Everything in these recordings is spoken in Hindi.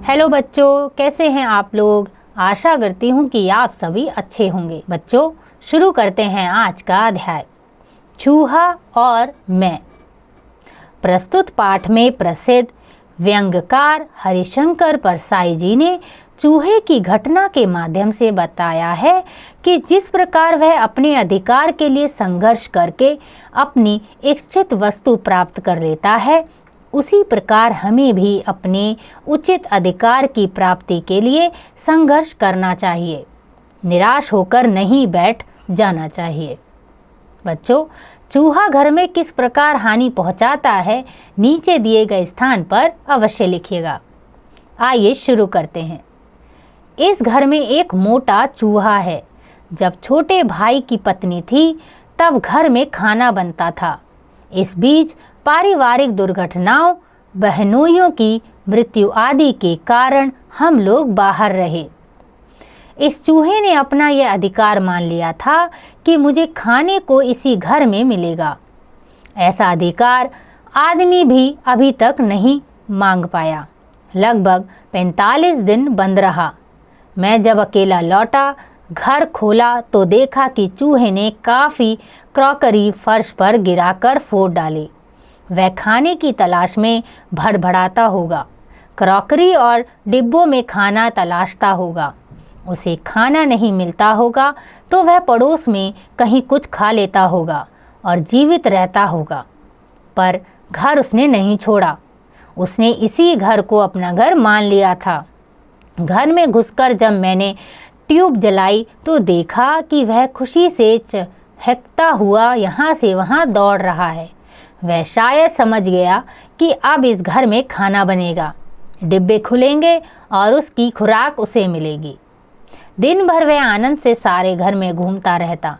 हेलो बच्चों, कैसे हैं आप लोग। आशा करती हूँ कि आप सभी अच्छे होंगे। बच्चों, शुरू करते हैं आज का अध्याय, चूहा और मैं। प्रस्तुत पाठ में प्रसिद्ध व्यंग्यकार हरिशंकर परसाई जी ने चूहे की घटना के माध्यम से बताया है कि जिस प्रकार वह अपने अधिकार के लिए संघर्ष करके अपनी इच्छित वस्तु प्राप्त कर लेता है, उसी प्रकार हमें भी अपने उचित अधिकार की प्राप्ति के लिए संघर्ष करना चाहिए। निराश होकर नहीं बैठ जाना चाहिए। बच्चों, चूहा घर में किस प्रकार हानि पहुंचाता है, नीचे दिए गए स्थान पर अवश्य लिखिएगा। आइए शुरू करते हैं। इस घर में एक मोटा चूहा है। जब छोटे भाई की पत्नी थी, तब घर में खाना बनता था। इस बीच पारिवारिक दुर्घटनाओं, बहनोइयों की मृत्यु आदि के कारण हम लोग बाहर रहे। इस चूहे ने अपना यह अधिकार मान लिया था कि मुझे खाने को इसी घर में मिलेगा। ऐसा अधिकार आदमी भी अभी तक नहीं मांग पाया। लगभग 45 दिन बंद रहा। मैं जब अकेला लौटा, घर खोला तो देखा कि चूहे ने काफी क्रॉकरी फर्श पर गिराकर फोड़ डाली। वह खाने की तलाश में भड़बड़ाता होगा। क्रॉकरी और डिब्बों में खाना तलाशता होगा। उसे खाना नहीं मिलता होगा तो वह पड़ोस में कहीं कुछ खा लेता होगा और जीवित रहता होगा। पर घर उसने नहीं छोड़ा। उसने इसी घर को अपना घर मान लिया था। घर में घुसकर जब मैंने ट्यूब जलाई तो देखा कि वह खुशी से चहकता हुआ यहाँ से वहाँ दौड़ रहा है। वह शायद समझ गया कि अब इस घर में खाना बनेगा, डिब्बे खुलेंगे और उसकी खुराक उसे मिलेगी। दिन भर वह आनंद से सारे घर में घूमता रहता।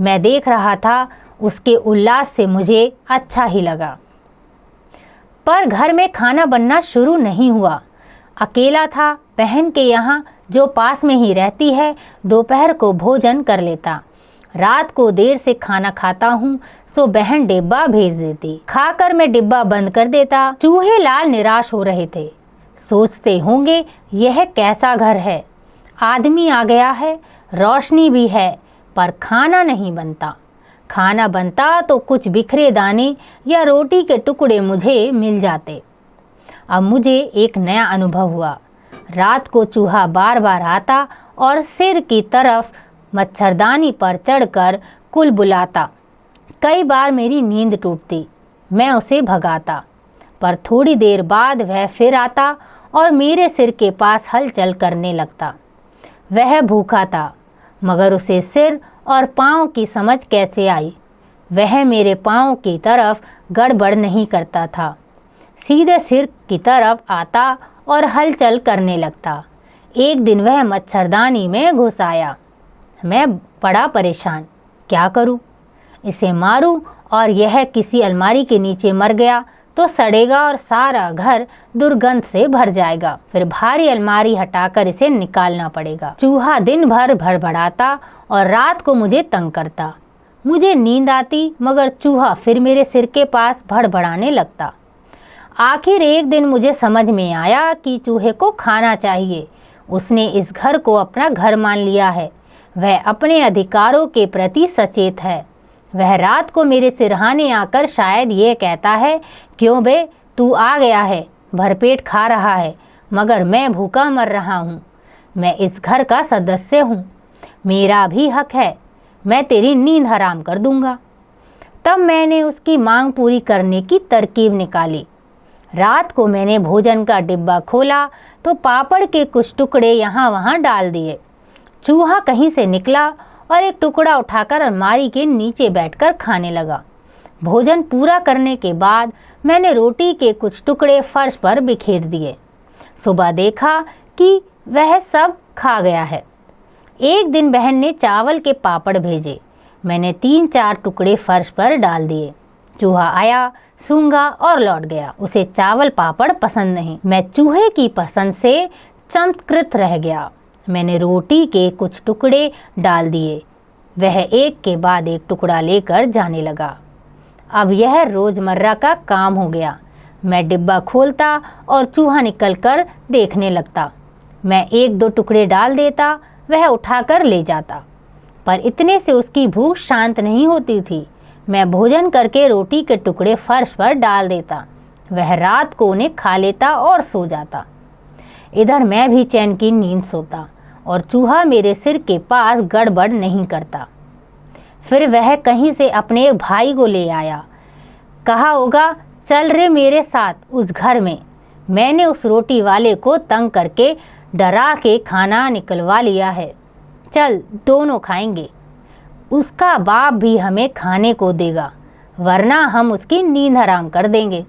मैं देख रहा था, उसके उल्लास से मुझे अच्छा ही लगा। पर घर में खाना बनना शुरू नहीं हुआ। अकेला था। बहन के यहाँ, जो पास में ही रहती है, दोपहर को भोजन कर लेता। रात को देर से खाना खाता हूँ, सो बहन डिब्बा भेज देती। खाकर मैं डिब्बा बंद कर देता। चूहे लाल निराश हो रहे थे। सोचते होंगे, यह कैसा घर है। आदमी आ गया है, रोशनी भी है, पर खाना नहीं बनता। खाना बनता तो कुछ बिखरे दाने या रोटी के टुकड़े मुझे मिल जाते। अब मुझे एक नया अनुभव हुआ। रात को चूहा बार बार आता और सिर की तरफ मच्छरदानी पर चढ़कर कुलबुलाता। कई बार मेरी नींद टूटती। मैं उसे भगाता, पर थोड़ी देर बाद वह फिर आता और मेरे सिर के पास हलचल करने लगता। वह भूखा था, मगर उसे सिर और पाँव की समझ कैसे आई। वह मेरे पाँव की तरफ गड़बड़ नहीं करता था, सीधे सिर की तरफ आता और हलचल करने लगता। एक दिन वह मच्छरदानी में घुस आया। मैं बड़ा परेशान, क्या करूं? इसे मारूं और यह किसी अलमारी के नीचे मर गया तो सड़ेगा और सारा घर दुर्गंध से भर जाएगा। फिर भारी अलमारी हटाकर इसे निकालना पड़ेगा। चूहा दिन भर भड़बड़ाता और रात को मुझे तंग करता। मुझे नींद आती, मगर चूहा फिर मेरे सिर के पास भड़बड़ाने लगता। आखिर एक दिन मुझे समझ में आया कि चूहे को खाना चाहिए। उसने इस घर को अपना घर मान लिया है। वह अपने अधिकारों के प्रति सचेत है। वह रात को मेरे सिरहाने आकर शायद ये कहता है, क्यों बे, तू आ गया है, भरपेट खा रहा है, मगर मैं भूखा मर रहा हूँ। मैं इस घर का सदस्य हूँ, मेरा भी हक है। मैं तेरी नींद हराम कर दूंगा। तब मैंने उसकी मांग पूरी करने की तरकीब निकाली। रात को मैंने भोजन का डिब्बा खोला तो पापड़ के कुछ टुकड़े यहाँ वहाँ डाल दिए। चूहा कहीं से निकला और एक टुकड़ा उठाकर अलमारी के नीचे बैठकर खाने लगा। भोजन पूरा करने के बाद मैंने रोटी के कुछ टुकड़े फर्श पर बिखेर दिए। सुबह देखा कि वह सब खा गया है। एक दिन बहन ने चावल के पापड़ भेजे। मैंने 3-4 टुकड़े फर्श पर डाल दिए। चूहा आया, सूंघा और लौट गया। उसे चावल पापड़ पसंद नहीं। मैं चूहे की पसंद से चमत्कृत रह गया। मैंने रोटी के कुछ टुकड़े डाल दिए। वह एक के बाद एक टुकड़ा लेकर जाने लगा। अब यह रोजमर्रा का काम हो गया। मैं डिब्बा खोलता और चूहा निकलकर देखने लगता। मैं 1-2 टुकड़े डाल देता, वह उठाकर ले जाता, पर इतने से उसकी भूख शांत नहीं होती थी। मैं भोजन करके रोटी के टुकड़े फर्श पर डाल देता, वह रात को उन्हें खा लेता और सो जाता। इधर मैं भी चैन की नींद सोता और चूहा मेरे सिर के पास गड़बड़ नहीं करता। फिर वह कहीं से अपने एक भाई को ले आया, कहा होगा चल रे मेरे साथ उस घर में। मैंने उस रोटी वाले को तंग करके डरा के खाना निकलवा लिया है, चल दोनों खाएंगे। उसका बाप भी हमें खाने को देगा, वरना हम उसकी नींद हराम कर देंगे।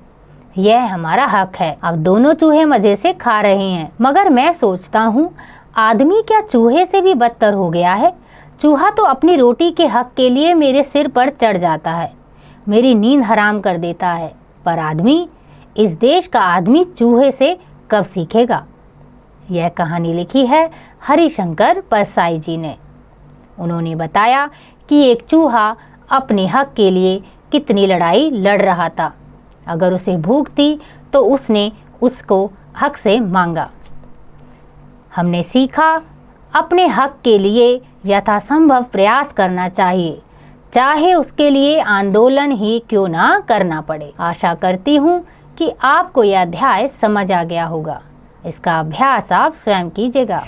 यह हमारा हक है। अब दोनों चूहे मजे से खा रहे हैं, मगर मैं सोचता हूँ आदमी क्या चूहे से भी बदतर हो गया है। चूहा तो अपनी रोटी के हक के लिए मेरे सिर पर चढ़ जाता है, मेरी नींद हराम कर देता है, पर आदमी, इस देश का आदमी चूहे से कब सीखेगा। यह कहानी लिखी है हरिशंकर परसाई जी ने। उन्होंने बताया कि एक चूहा अपने हक के लिए कितनी लड़ाई लड़ रहा था। अगर उसे भूख थी तो उसने उसको हक से मांगा। हमने सीखा अपने हक के लिए यथासंभव प्रयास करना चाहिए, चाहे उसके लिए आंदोलन ही क्यों ना करना पड़े। आशा करती हूँ कि आपको यह अध्याय समझ आ गया होगा। इसका अभ्यास आप स्वयं कीजिएगा।